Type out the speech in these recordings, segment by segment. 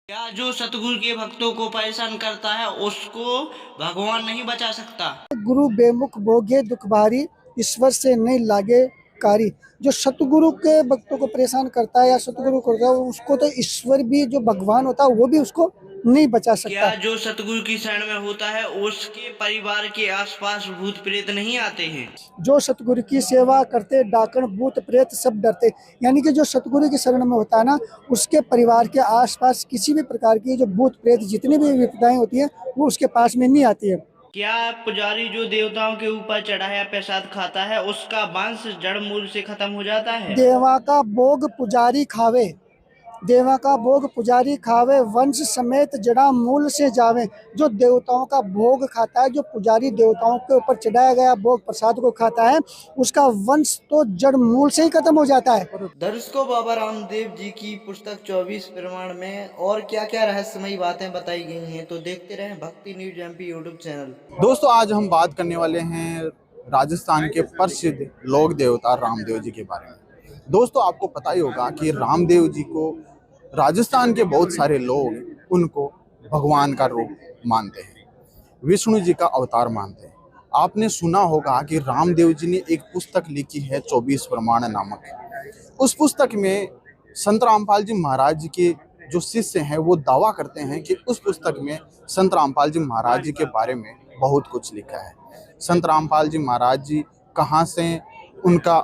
क्या जो सतगुरु के भक्तों को परेशान करता है उसको भगवान नहीं बचा सकता? गुरु बेमुख भोगे दुख भारी, ईश्वर से नहीं लागे कारी। जो सतगुरु के भक्तों को परेशान करता है या सतगुरु करता है उसको तो ईश्वर भी, जो भगवान होता है वो भी उसको नहीं बचा सकता। क्या जो सतगुरु की शरण में होता है उसके परिवार के आसपास भूत प्रेत नहीं आते हैं? जो सतगुरु की सेवा करते डाकण भूत प्रेत सब डरते। यानी कि जो सतगुरु की शरण में होता है ना, उसके परिवार के आसपास किसी भी प्रकार की जो भूत प्रेत जितनी भी विपदाएं होती हैं वो उसके पास में नहीं आती है। क्या पुजारी जो देवताओं के ऊपर चढ़ाया प्रसाद खाता है उसका वंश जड़ मूल से खत्म हो जाता है? देवा का भोग पुजारी खावे, देवा का भोग पुजारी खावे, वंश समेत जड़ा मूल से जावे। जो देवताओं का भोग खाता है, जो पुजारी देवताओं के ऊपर चढ़ाया गया भोग प्रसाद को खाता है, उसका वंश तो जड़ मूल से ही खत्म हो जाता है। दर्शकों, बाबा रामदेव जी की पुस्तक 24 प्रमाण में और क्या क्या रहस्यमयी बातें बताई गई हैं, तो देखते रहें भक्ति न्यूज एमपी यूट्यूब चैनल। दोस्तों, आज हम बात करने वाले हैं राजस्थान के प्रसिद्ध लोक देवता रामदेव जी के बारे में। दोस्तों, आपको पता ही होगा कि रामदेव जी को राजस्थान के बहुत सारे लोग उनको भगवान का रूप मानते हैं, विष्णु जी का अवतार मानते हैं। आपने सुना होगा कि रामदेव जी ने एक पुस्तक लिखी है 24 प्रमाण नामक। उस पुस्तक में संत रामपाल जी महाराज जी के जो शिष्य हैं वो दावा करते हैं कि उस पुस्तक में संत रामपाल जी महाराज जी के बारे में बहुत कुछ लिखा है। संत रामपाल जी महाराज जी कहाँ से उनका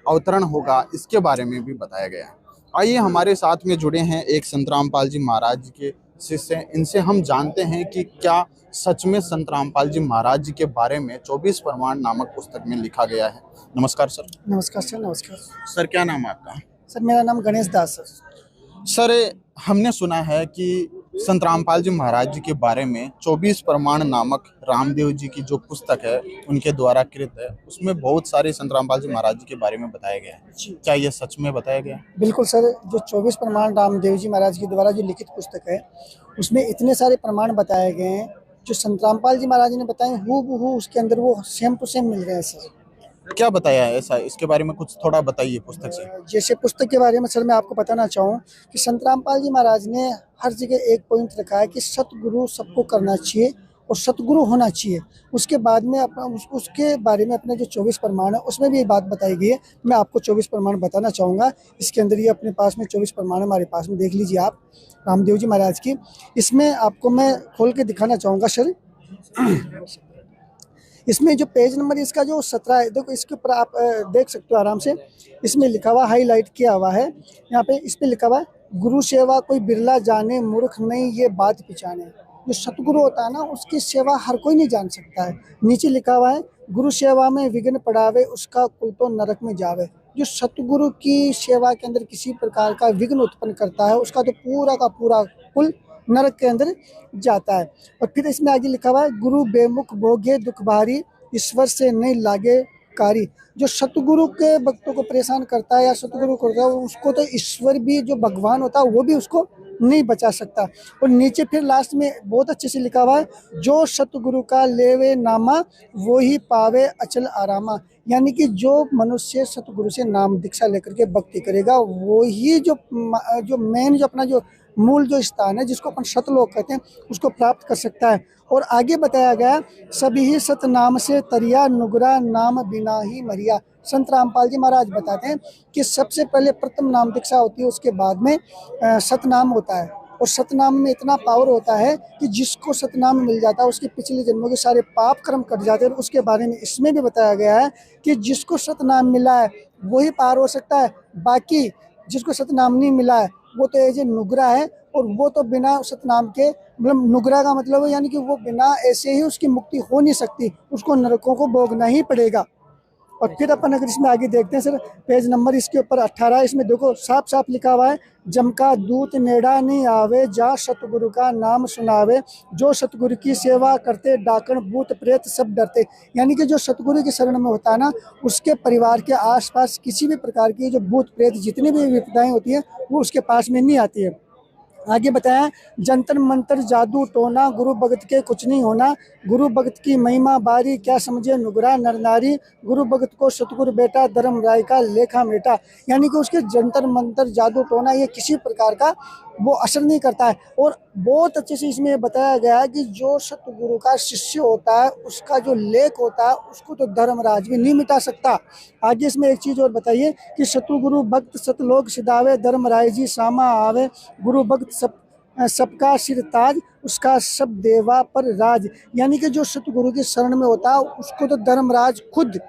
अवतरण होगा इसके बारे में भी बताया गया है। आइए हमारे साथ में जुड़े हैं एक संत रामपाल जी महाराज जी के शिष्य, इनसे हम जानते हैं कि क्या सच में संत रामपाल जी महाराज जी के बारे में 24 प्रमाण नामक पुस्तक में लिखा गया है। नमस्कार सर। नमस्कार सर। नमस्कार सर, क्या नाम है आपका? सर, मेरा नाम गणेश दास सर। सर, हमने सुना है कि संत रामपाल जी महाराज जी के बारे में 24 प्रमाण नामक रामदेव जी की जो पुस्तक है उनके द्वारा कृत है, उसमें बहुत सारे संत रामपाल जी महाराज जी के बारे में बताया गया है। क्या ये सच में बताया गया? बिल्कुल सर, जो 24 प्रमाण रामदेव जी महाराज के द्वारा जो लिखित पुस्तक है उसमें इतने सारे प्रमाण बताए गए हैं जो संत रामपाल जी महाराज ने बताए हूबहू उसके अंदर वो सेम टू सेम मिल रहे हैं सर। क्या बताया है ऐसा? इसके बारे में कुछ थोड़ा बताइए पुस्तक से। जैसे पुस्तक के बारे में सर मैं आपको बताना चाहूँ कि संत रामपाल जी महाराज ने हर जगह एक पॉइंट रखा है कि सतगुरु सबको करना चाहिए और सतगुरु होना चाहिए। उसके बाद में उसके बारे में अपने जो 24 प्रमाण है उसमें भी ये बात बताई गई है। मैं आपको 24 प्रमाण बताना चाहूँगा। इसके अंदर ये अपने पास में 24 प्रमाण हमारे पास में देख लीजिए आप, रामदेव जी महाराज की। इसमें आपको मैं खोल के दिखाना चाहूँगा सर। इसमें जो पेज नंबर इसका जो 17 है, देखो इसके ऊपर आप देख सकते हो आराम से। इसमें लिखा हुआ, हाईलाइट किया हुआ है यहाँ पे, इस पे लिखा हुआ है गुरु सेवा कोई बिरला जाने, मूर्ख नहीं ये बात पहचाने। जो सतगुरु होता है ना उसकी सेवा हर कोई नहीं जान सकता है। नीचे लिखा हुआ है गुरु सेवा में विघ्न पड़ावे, उसका कुल तो नरक में जावे। जो सतगुरु की सेवा के अंदर किसी प्रकार का विघ्न उत्पन्न करता है उसका तो पूरा का पूरा कुल नरक के अंदर जाता है। और फिर इसमें आगे लिखा हुआ है गुरु बेमुख भोगे दुख भारी, ईश्वर से नहीं लागे कारी। जो सतगुरु के भक्तों को परेशान करता है या सतगुरु करता है उसको तो ईश्वर भी, जो भगवान होता है वो भी उसको नहीं बचा सकता। और नीचे फिर लास्ट में बहुत अच्छे से लिखा हुआ है जो सतगुरु का लेवे नामा, वो ही पावे अचल आरामा। यानी कि जो मनुष्य सतगुरु से नाम दीक्षा लेकर के भक्ति करेगा वो ही जो मेन जो अपना जो मूल जो स्थान है जिसको अपन सतलोक कहते हैं उसको प्राप्त कर सकता है। और आगे बताया गया सभी ही सतनाम से तरिया, नुगरा नाम बिना ही मरिया। संत रामपाल जी महाराज बताते हैं कि सबसे पहले प्रथम नाम दीक्षा होती है, उसके बाद में सतनाम होता है। और सतनाम में इतना पावर होता है कि जिसको सतनाम मिल जाता है उसके पिछले जन्मों के सारे पाप कर्म कट जाते हैं। और उसके बारे में इसमें भी बताया गया है कि जिसको सतनाम मिला है वही पार हो सकता है, बाकी जिसको सतनाम नहीं मिला है वो तो एज ए नुगरा है। और वो तो बिना सतनाम के, मतलब नुगरा का मतलब है यानी कि वो बिना ऐसे ही उसकी मुक्ति हो नहीं सकती, उसको नरकों को भोगना ही पड़ेगा। और फिर अपन अगर इसमें आगे देखते हैं सर, पेज नंबर इसके ऊपर 18, इसमें देखो साफ साफ लिखा हुआ है जम का दूत नेड़ा नहीं आवे, जा सतगुरु का नाम सुनावे। जो सतगुरु की सेवा करते डाकण भूत प्रेत सब डरते। यानी कि जो सतगुरु की शरण में होता है ना उसके परिवार के आसपास किसी भी प्रकार की जो भूत प्रेत जितनी भी विपदाएं होती हैं वो उसके पास में नहीं आती है। आगे बताया जंतर मंत्र जादू टोना, गुरु भगत के कुछ नहीं होना। गुरु भगत की महिमा बारी, क्या समझे नुगरा नर नारी। गुरु भगत को सतगुरु बेटा, धर्म राय का लेखा मेटा। यानी कि उसके जंतर मंत्र जादू टोना ये किसी प्रकार का वो असर नहीं करता है। और बहुत अच्छे से इसमें बताया गया है कि जो सतगुरु का शिष्य होता है उसका जो लेख होता है उसको तो धर्मराज भी नहीं मिटा सकता। आगे इसमें एक चीज़ और बताइए कि सतगुरु भक्त सतलोक सिधावे, धर्मराय जी सामा आवे, गुरु भक्त सबका सिर ताज, उसका सब देवा पर राज। यानी कि जो सतगुरु की शरण में होता है उसको तो धर्मराज खुद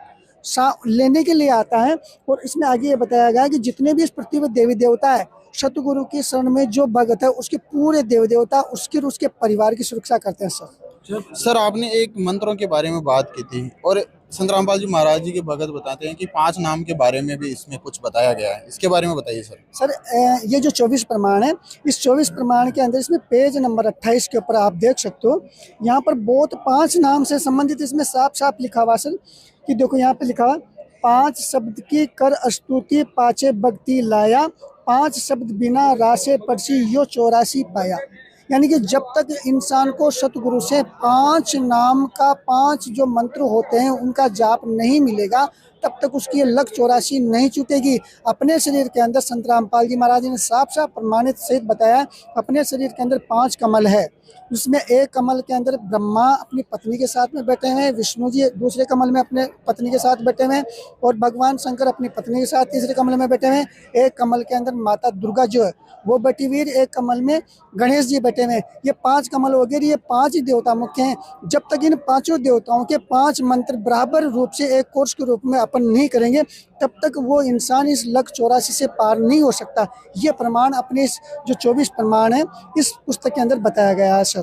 लेने के लिए आता है। और इसमें आगे ये बताया गया है कि जितने भी इस पृथ्वी पर देवी देवता है, सतगुरु की शरण में जो भगत है उसके पूरे देवी देवता उसके और उसके परिवार की सुरक्षा करते हैं सर। सर आपने एक मंत्रों के बारे में बात की थी और संत रामपाल जी महाराज जी के भगत बताते हैं कि 5 नाम के बारे में भी इसमें कुछ बताया गया है, इसके बारे में बताइए सर। सर ये जो 24 प्रमाण है, इस 24 प्रमाण के अंदर इसमें पेज नंबर 28 के ऊपर आप देख सकते हो, यहाँ पर बहुत 5 नाम से संबंधित इसमें साफ साफ लिखा हुआ सर कि देखो यहाँ पे लिखा हुआ 5 शब्द की कर स्तुति पाचे भक्ति लाया, 5 शब्द बिना रासे परसी यो 84 पाया। यानी कि जब तक इंसान को सतगुरु से 5 नाम का 5 जो मंत्र होते हैं उनका जाप नहीं मिलेगा तब तक उसकी ये लक 84 नहीं छूटेगी। अपने शरीर के अंदर संत रामपाल जी महाराज ने साफ साफ प्रमाणित सहित बताया, अपने शरीर के अंदर 5 कमल है, उसमें एक कमल के अंदर ब्रह्मा अपनी पत्नी के साथ में बैठे हैं, विष्णु जी दूसरे कमल में अपने पत्नी के साथ बैठे हुए हैं और भगवान शंकर अपनी पत्नी के साथ तीसरे कमल में बैठे हुए हैं। एक कमल के अंदर माता दुर्गा जो है वो बैठी हुई है, एक कमल में गणेश जी बैठे हुए हैं। ये 5 कमल हो गए, ये 5 ही देवता मुख्य हैं। जब तक इन 5 देवताओं के 5 मंत्र बराबर रूप से एक कोर्स के रूप में अपन नहीं करेंगे तब तक वो इंसान इस लक 84 से पार नहीं हो सकता। ये प्रमाण अपने इस जो 24 प्रमाण है इस पुस्तक के अंदर बताया गया है सर।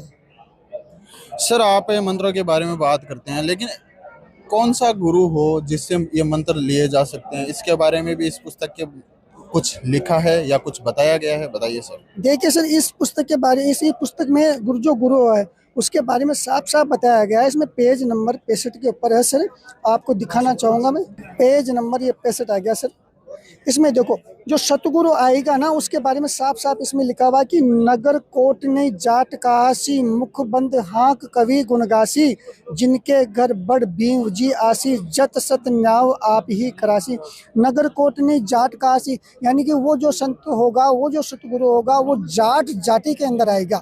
सर आप मंत्रों के बारे में बात करते हैं, लेकिन कौन सा गुरु हो जिससे ये मंत्र लिए जा सकते हैं, इसके बारे में भी इस पुस्तक के कुछ लिखा है या कुछ बताया गया है, बताइए सर। देखिए सर, इस पुस्तक के बारे इसी पुस्तक में गुरु है उसके बारे में साफ साफ बताया गया है। इसमें पेज नंबर 65 के ऊपर है सर, आपको दिखाना चाहूँगा मैं। पेज नंबर ये 65 आ गया सर। इसमें देखो जो सतगुरु आएगा ना उसके बारे में साफ साफ इसमें लिखा हुआ कि नगर कोट ने जाट काशी, मुख बंद हाँक कवि गुणगासी, जिनके घर बड़ भीम जी आसी, जत सत न्याव आप ही करासी। नगर कोट ने जाट काशी यानी कि वो जो संत होगा, वो जो सतगुरु होगा वो जाट जाति के अंदर आएगा।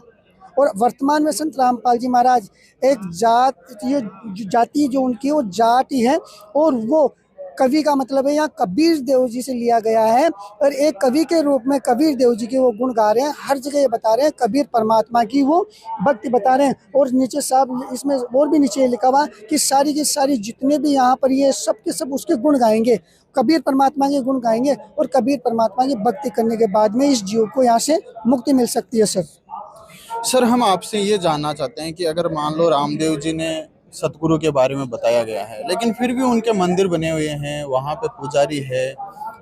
और वर्तमान में संत रामपाल जी महाराज एक जाति जो उनकी वो जाट ही है और वो कवि का मतलब है यहाँ कबीर देव जी से लिया गया है और एक कवि के रूप में कबीर देव जी के वो गुण गा रहे हैं। हर जगह ये बता रहे हैं कबीर परमात्मा की वो भक्ति बता रहे हैं। और नीचे साहब इसमें और भी नीचे लिखा हुआ कि सारी की सारी जितने भी यहाँ पर ये सब के सब उसके गुण गाएंगे, कबीर परमात्मा के गुण गाएंगे और कबीर परमात्मा की भक्ति करने के बाद में इस जीव को यहाँ से मुक्ति मिल सकती है सर हम आपसे ये जानना चाहते हैं कि अगर मान लो रामदेव जी ने सतगुरु के बारे में बताया गया है, लेकिन फिर भी उनके मंदिर बने हुए हैं, वहाँ पे पुजारी है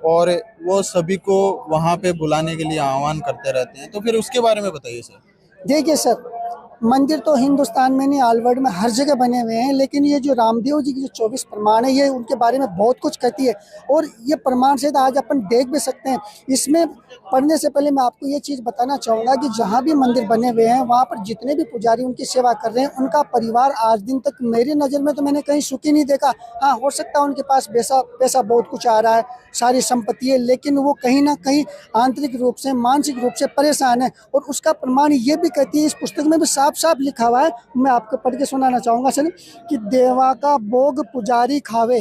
और वो सभी को वहाँ पे बुलाने के लिए आह्वान करते रहते हैं, तो फिर उसके बारे में बताइए सर। देखिए सर, मंदिर तो हिंदुस्तान में नहीं ऑल वर्ल्ड में हर जगह बने हुए हैं, लेकिन ये जो रामदेव जी की जो 24 प्रमाण है ये उनके बारे में बहुत कुछ कहती है और ये प्रमाण से आज अपन देख भी सकते हैं। इसमें पढ़ने से पहले मैं आपको ये चीज़ बताना चाहूँगा कि जहाँ भी मंदिर बने हुए हैं वहाँ पर जितने भी पुजारी उनकी सेवा कर रहे हैं उनका परिवार आज दिन तक मेरी नज़र में तो मैंने कहीं सुखी नहीं देखा। हाँ, हो सकता है उनके पास पैसा बहुत कुछ आ रहा है, सारी संपत्ति है, लेकिन वो कहीं ना कहीं आंतरिक रूप से मानसिक रूप से परेशान है। और उसका प्रमाण ये भी कहती है, इस पुस्तक में भी साफ साफ लिखा हुआ है, मैं आपको पढ़ के सुनाना चाहूँगा सर कि देवा का भोग पुजारी खावे,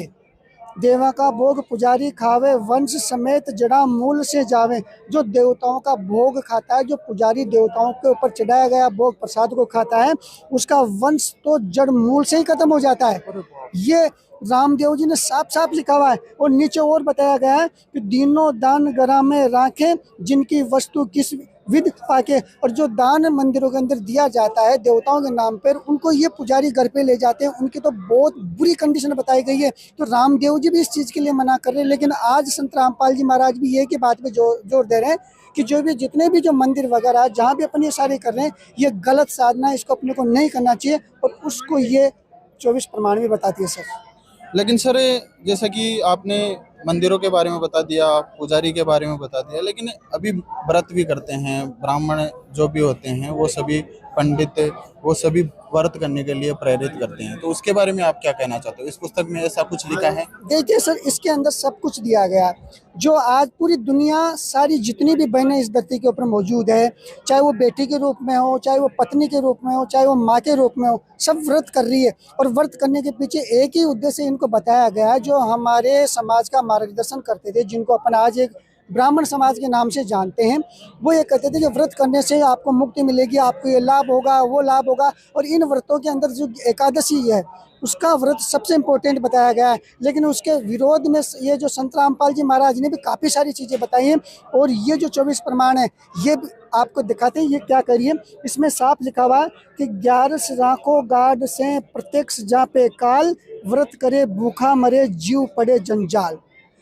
देवा का भोग पुजारी खावे, वंश समेत जड़ा मूल से जावे। जो देवताओं का भोग खाता है, जो पुजारी देवताओं के ऊपर चढ़ाया गया भोग प्रसाद को खाता है, उसका वंश तो जड़ मूल से ही खत्म हो जाता है। ये रामदेव जी ने साफ साफ लिखा हुआ है। और नीचे और बताया गया है कि दीनों दान गरा में राखें, जिनकी वस्तु किस विध पाके। और जो दान मंदिरों के अंदर दिया जाता है देवताओं के नाम पर, उनको ये पुजारी घर पे ले जाते हैं, उनकी तो बहुत बुरी कंडीशन बताई गई है। तो रामदेव जी भी इस चीज़ के लिए मना कर रहे हैं, लेकिन आज संत रामपाल जी महाराज भी ये की बात पे जोर दे रहे हैं कि जो भी जितने भी जो मंदिर वगैरह जहाँ भी अपन ये सारे कर रहे हैं ये गलत साधना है, इसको अपने को नहीं करना चाहिए। और उसको ये 24 प्रमाण भी बताती है सर। लेकिन सर जैसा कि आपने मंदिरों के बारे में बता दिया, पुजारी के बारे में बता दिया, लेकिन अभी व्रत भी करते हैं ब्राह्मण जो भी होते हैं, वो सभी पंडित, वो सभी व्रत करने के लिए प्रेरित करते हैं। तो उसके बारे में आप क्या कहना चाहते हो? इस पुस्तक में ऐसा कुछ लिखा है? देखिए सर, इसके अंदर सब कुछ दिया गया है। जो आज पूरी दुनिया, सारी जितनी भी बहनें इस धरती के ऊपर मौजूद है, चाहे वो बेटी के रूप में हो, चाहे वो पत्नी के रूप में हो, चाहे वो माँ के रूप में हो, सब व्रत कर रही है। और व्रत करने के पीछे एक ही उद्देश्य इनको बताया गया है, जो हमारे समाज का मार्गदर्शन करते थे, जिनको अपन आज एक ब्राह्मण समाज के नाम से जानते हैं। वो ये कहते थे कि व्रत करने से आपको मुक्ति मिलेगी, आपको ये लाभ होगा, वो लाभ होगा। और इन व्रतों के अंदर जो एकादशी है, उसका व्रत सबसे इम्पोर्टेंट बताया गया है। लेकिन उसके विरोध में ये जो संत रामपाल जी महाराज ने भी काफ़ी सारी चीज़ें बताई हैं। और ये जो 24 प्रमाण है, ये आपको दिखाते हैं। ये क्या करिए, इसमें साफ लिखा हुआ है कि 11 राखो गाड से प्रत्यक्ष जापे काल, व्रत करे भूखा मरे जीव पड़े जंजाल।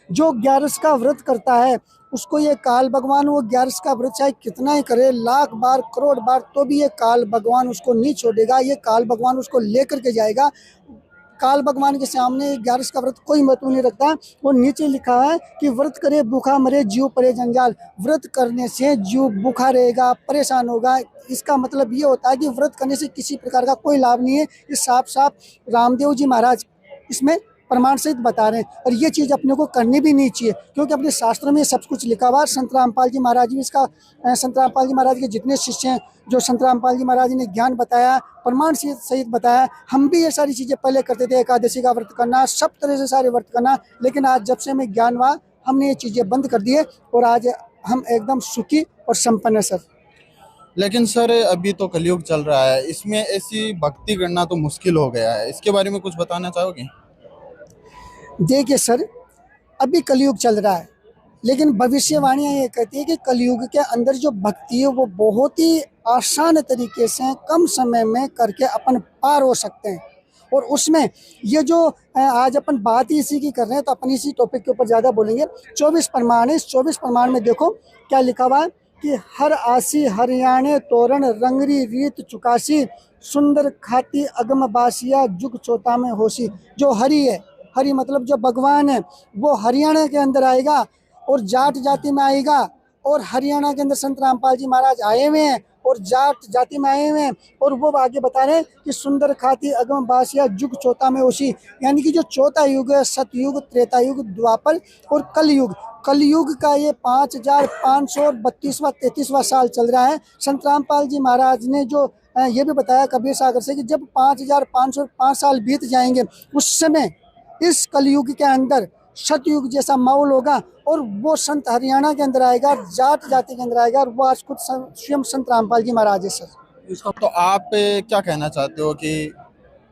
जो 11 का व्रत करता है, उसको ये काल भगवान, वो 11 का व्रत चाहे कितना ही करे, लाख बार करोड़ बार, तो भी ये काल भगवान उसको नहीं छोड़ेगा। ये काल भगवान उसको लेकर के जाएगा। काल भगवान के सामने 11 का व्रत कोई महत्व नहीं रखता। वो नीचे लिखा है कि व्रत करे भूखा मरे जीव पड़े जंजाल। व्रत करने से जीव भूखा रहेगा, परेशान होगा। इसका मतलब ये होता है कि व्रत करने से किसी प्रकार का कोई लाभ नहीं है। ये साफ साफ रामदेव जी महाराज इसमें प्रमाण सहित बता रहे हैं। और ये चीज़ अपने को करनी भी नहीं चाहिए, क्योंकि अपने शास्त्रों में सब कुछ लिखा हुआ है। संत रामपाल जी महाराज भी इसका, संत रामपाल जी महाराज के जितने शिष्य हैं, जो संत रामपाल जी महाराज ने ज्ञान बताया, प्रमाण सहित बताया। हम भी ये सारी चीज़ें पहले करते थे, एकादशी का व्रत करना, सब तरह से सारे व्रत करना। लेकिन आज जब से हमें ज्ञान हुआ, हमने ये चीज़ें बंद कर दी है और आज हम एकदम सुखी और संपन्न है सर। लेकिन सर अभी तो कलयुग चल रहा है, इसमें ऐसी भक्ति करना तो मुश्किल हो गया है। इसके बारे में कुछ बताना चाहोगे? देखिए सर, अभी कलयुग चल रहा है, लेकिन भविष्यवाणियाँ ये कहती है कि कलयुग के अंदर जो भक्ति है वो बहुत ही आसान तरीके से कम समय में करके अपन पार हो सकते हैं। और उसमें ये जो आज अपन बात ही इसी की कर रहे हैं, तो अपन इसी टॉपिक के ऊपर ज़्यादा बोलेंगे। 24 प्रमाण है। इस 24 प्रमाण में देखो क्या लिखा हुआ है कि हर आसी हरियाणे तोरण रंगरी रीत चुकासी, सुंदर खाती अगम बासिया जुग चौथा में होशी। जो हरि है, हरि मतलब जो भगवान है, वो हरियाणा के अंदर आएगा और जाट जाति में आएगा। और हरियाणा के अंदर संत रामपाल जी महाराज आए हुए हैं और जाट जाति में आए हुए हैं। और वो आगे बता रहे हैं कि सुंदर खाती अगम बासिया जुग चौथा में होशी, यानी कि जो चौथा युग है, सतयुग, त्रेता युग, द्वापर और कलयुग। कलयुग का ये 5532वां 33वां साल चल रहा है। संत रामपाल जी महाराज ने जो ये भी बताया कबीर सागर से कि जब 5505 साल बीत जाएंगे, उस समय इस कलयुग के अंदर सतयुग जैसा माहौल होगा। और वो संत हरियाणा के अंदर आएगा, जाट जाति के अंदर आएगा। और वो आज खुद स्वयं संत रामपाल जी महाराज है सर। तो आप क्या कहना चाहते हो कि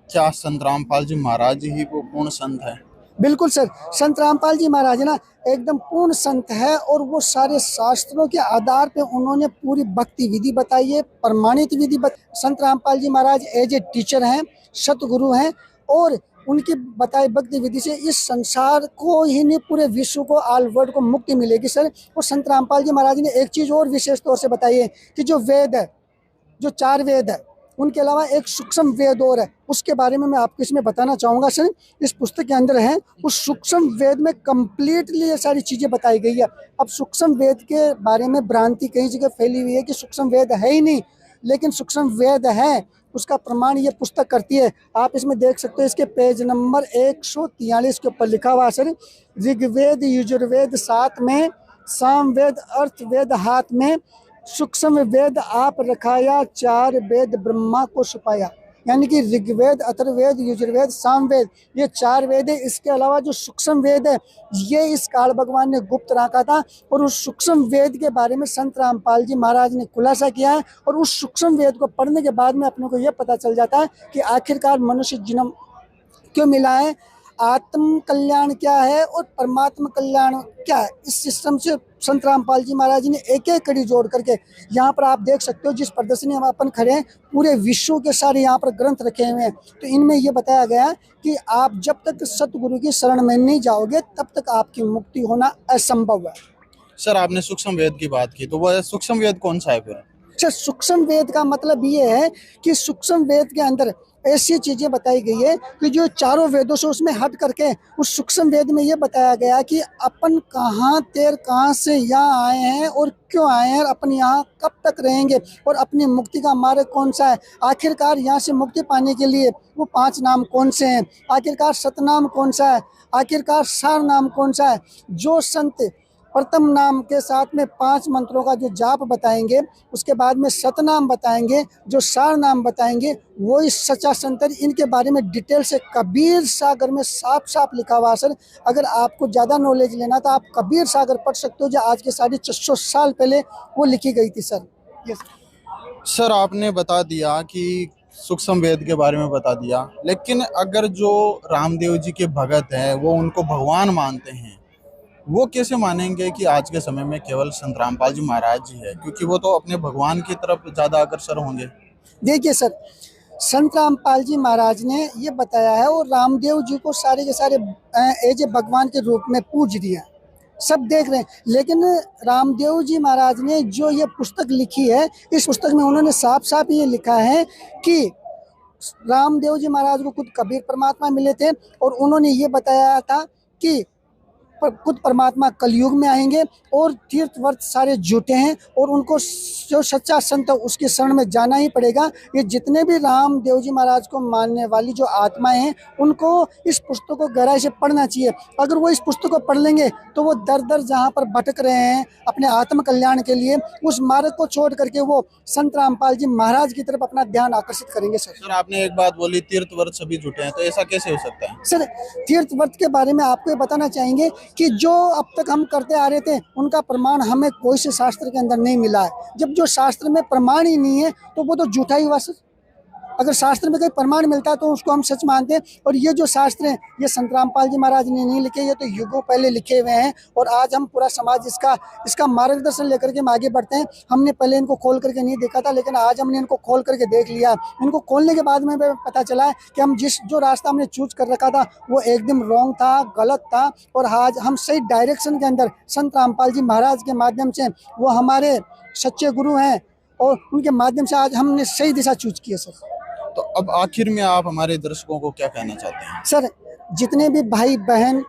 क्या संत रामपाल जी महाराज ही वो पूर्ण संत है? बिल्कुल सर, संत रामपाल जी महाराज ना एकदम पूर्ण संत है। और वो सारे शास्त्रों के आधार पे उन्होंने पूरी भक्ति विधि बताई है, प्रमाणित विधि संत रामपाल जी महाराज एज ए टीचर हैं, सतगुरु हैं। और उनकी बताई भक्ति विधि से इस संसार को ही नहीं, पूरे विश्व को, ऑल वर्ल्ड को मुक्ति मिलेगी सर। और संत रामपाल जी महाराज ने एक चीज़ और विशेष तौर से बताई है कि जो वेद है, जो 4 वेद है, उनके अलावा एक सूक्ष्म वेद और है। उसके बारे में मैं आपको इसमें बताना चाहूँगा सर। इस पुस्तक के अंदर है, उस सूक्ष्म वेद में कम्प्लीटली ये सारी चीज़ें बताई गई है। अब सूक्ष्म वेद के बारे में भ्रांति कई जगह फैली हुई है कि सूक्ष्म वेद है ही नहीं, लेकिन सूक्ष्म वेद है। उसका प्रमाण ये पुस्तक करती है। आप इसमें देख सकते हो, इसके पेज नंबर 143 के ऊपर लिखा हुआ है सर, ऋग्वेद यजुर्वेद 7 में, सामवेद अर्थवेद हाथ में, सूक्ष्म वेद आप रखाया, 4 वेद ब्रह्मा को छुपाया। यानी कि ऋग्वेद, अथर्ववेद, यजुर्वेद, सामवेद, ये 4 वेद है। इसके अलावा जो सूक्ष्म वेद है, ये इस काल भगवान ने गुप्त रखा था। और उस सूक्ष्म वेद के बारे में संत रामपाल जी महाराज ने खुलासा किया है। और उस सूक्ष्म वेद को पढ़ने के बाद में अपने को यह पता चल जाता है कि आखिरकार मनुष्य जन्म क्यों मिला है, आत्म कल्याण क्या है और परमात्मा कल्याण क्या है। इस सिस्टम से संत रामपाल जी महाराज ने एक एक कड़ी जोड़ करके, यहाँ पर आप देख सकते हो जिस प्रदर्शनी में अपन खड़े हैं, पूरे विश्व के सारे यहाँ पर ग्रंथ रखे हुए हैं। तो इनमें ये बताया गया है कि आप जब तक सतगुरु की शरण में नहीं जाओगे, तब तक आपकी मुक्ति होना असंभव है। सर आपने सूक्ष्म वेद की बात की, तो वह सूक्ष्म वेद कौन सा है फिर? अच्छा, सूक्ष्म वेद का मतलब ये है कि सूक्ष्म वेद के अंदर ऐसी चीज़ें बताई गई है कि जो चारों वेदों से उसमें हट करके उस सूक्ष्म वेद में ये बताया गया कि अपन कहाँ से यहाँ आए हैं और क्यों आए हैं, अपन यहाँ कब तक रहेंगे और अपनी मुक्ति का मार्ग कौन सा है, आखिरकार यहाँ से मुक्ति पाने के लिए वो 5 नाम कौन से हैं, आखिरकार सतनाम कौन सा है, आखिरकार सार नाम कौन सा है। जो संत प्रथम नाम के साथ में 5 मंत्रों का जो जाप बताएंगे, उसके बाद में सतनाम बताएंगे, जो सार नाम बताएंगे, वो इस सच्चा संत है। इनके बारे में डिटेल से कबीर सागर में साफ साफ लिखा हुआ है सर। अगर आपको ज़्यादा नॉलेज लेना तो आप कबीर सागर पढ़ सकते हो, जो आज के 450 साल पहले वो लिखी गई थी सर। यस सर, आपने बता दिया कि सूक्ष्म वेद के बारे में बता दिया, लेकिन अगर जो रामदेव जी के भगत हैं वो उनको भगवान मानते हैं, वो कैसे मानेंगे कि आज के समय में केवल संत रामपाल जी महाराज जी है, क्योंकि वो तो अपने भगवान की तरफ ज़्यादा अग्रसर होंगे। देखिए सर, संत रामपाल जी महाराज ने ये बताया है और रामदेव जी को सारे के सारे एज ए भगवान के रूप में पूज दिया, सब देख रहे हैं। लेकिन रामदेव जी महाराज ने जो ये पुस्तक लिखी है, इस पुस्तक में उन्होंने साफ साफ ये लिखा है कि रामदेव जी महाराज को खुद कबीर परमात्मा मिले थे और उन्होंने ये बताया था कि खुद परमात्मा कलयुग में आएंगे और तीर्थ व्रत सारे झूठे हैं और उनको जो सच्चा संत है उसकी शरण में जाना ही पड़ेगा। ये जितने भी रामदेव जी महाराज को मानने वाली जो आत्माएं हैं, उनको इस पुस्तक को गहराई से पढ़ना चाहिए। अगर वो इस पुस्तक को पढ़ लेंगे तो वो दर दर जहाँ पर भटक रहे हैं अपने आत्म कल्याण के लिए, उस मार्ग को छोड़ करके वो संत रामपाल जी महाराज की तरफ अपना ध्यान आकर्षित करेंगे सर। सर, आपने एक बात बोली तीर्थ व्रत सभी जुटे हैं, तो ऐसा कैसे हो सकता है? सर, तीर्थ व्रत के बारे में आपको ये बताना चाहेंगे कि जो अब तक हम करते आ रहे थे उनका प्रमाण हमें कोई से शास्त्र के अंदर नहीं मिला है। जब जो शास्त्र में प्रमाण ही नहीं है तो वो तो झूठा ही हुआ सर। अगर शास्त्र में कोई प्रमाण मिलता है तो उसको हम सच मानते हैं। और ये जो शास्त्र हैं ये संत रामपाल जी महाराज ने नहीं लिखे, ये तो युगों पहले लिखे हुए हैं और आज हम पूरा समाज इसका मार्गदर्शन लेकर के हम आगे बढ़ते हैं। हमने पहले इनको खोल करके नहीं देखा था, लेकिन आज हमने इनको खोल करके देख लिया। इनको खोलने के बाद में पता चला है कि हम जो रास्ता हमने चूज कर रखा था वो एकदम रॉन्ग था, गलत था, और आज हम सही डायरेक्शन के अंदर संत रामपाल जी महाराज के माध्यम से, वो हमारे सच्चे गुरु हैं और उनके माध्यम से आज हमने सही दिशा चूज की है सर। तो अब आखिर में आप हमारे दर्शकों को क्या कहना चाहते हैं? सर, जितने भी भाई बहन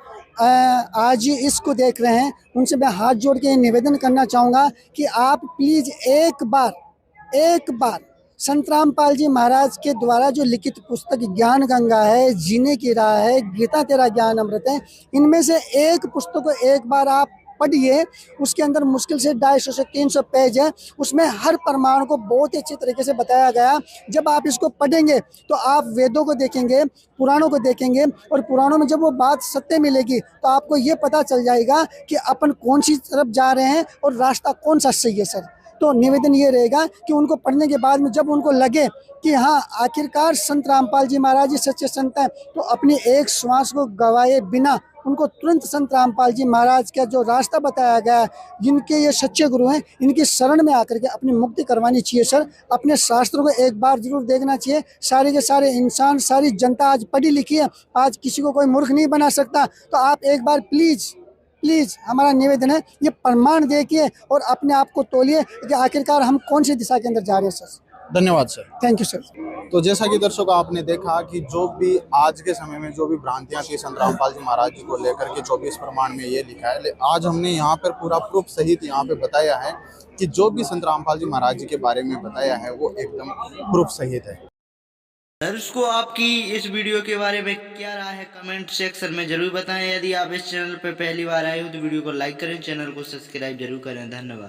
आज इसको देख रहे हैं उनसे मैं हाथ जोड़ के निवेदन करना चाहूँगा कि आप प्लीज़ एक बार संत रामपाल जी महाराज के द्वारा जो लिखित पुस्तक ज्ञान गंगा है, जीने की राह है, गीता तेरा ज्ञान अमृत है, इनमें से एक पुस्तक को एक बार आप पढ़िए। उसके अंदर मुश्किल से 250 से 300 पेज है, उसमें हर प्रमाण को बहुत ही अच्छे तरीके से बताया गया। जब आप इसको पढ़ेंगे तो आप वेदों को देखेंगे, पुराणों को देखेंगे, और पुराणों में जब वो बात सत्य मिलेगी तो आपको ये पता चल जाएगा कि अपन कौन सी तरफ जा रहे हैं और रास्ता कौन सा सही है सर। तो निवेदन ये रहेगा कि उनको पढ़ने के बाद में जब उनको लगे कि हाँ आखिरकार संत रामपाल जी महाराज जी सच्चे संत हैं, तो अपनी एक श्वास को गवाए बिना उनको तुरंत संत रामपाल जी महाराज का जो रास्ता बताया गया है, जिनके ये सच्चे गुरु हैं, इनकी शरण में आकर के अपनी मुक्ति करवानी चाहिए सर। अपने शास्त्रों को एक बार जरूर देखना चाहिए। सारे के सारे इंसान, सारी जनता आज पढ़ी लिखी है, आज किसी को कोई मूर्ख नहीं बना सकता। तो आप एक बार प्लीज़ हमारा निवेदन है, ये प्रमाण देखिए और अपने आप को तोलिए कि आखिरकार हम कौन सी दिशा के अंदर जा रहे हैं सर। धन्यवाद सर। Thank you sir. तो जैसा कि दर्शकों आपने देखा कि जो भी आज के समय में जो भी भ्रांतियां थी संत रामपाल जी महाराज जी को लेकर के 24 प्रमाण में ये लिखा है, आज हमने यहाँ पर पूरा प्रूफ सहित यहाँ पे बताया है कि जो भी संत रामपाल जी महाराज जी के बारे में बताया है वो एकदम प्रूफ सहित है। दर्शकों, आपकी इस वीडियो के बारे में क्या राय है कमेंट सेक्शन में जरूर बताएं। यदि आप इस चैनल पर पहली बार आए हो तो वीडियो को लाइक करें, चैनल को सब्सक्राइब जरूर करें। धन्यवाद।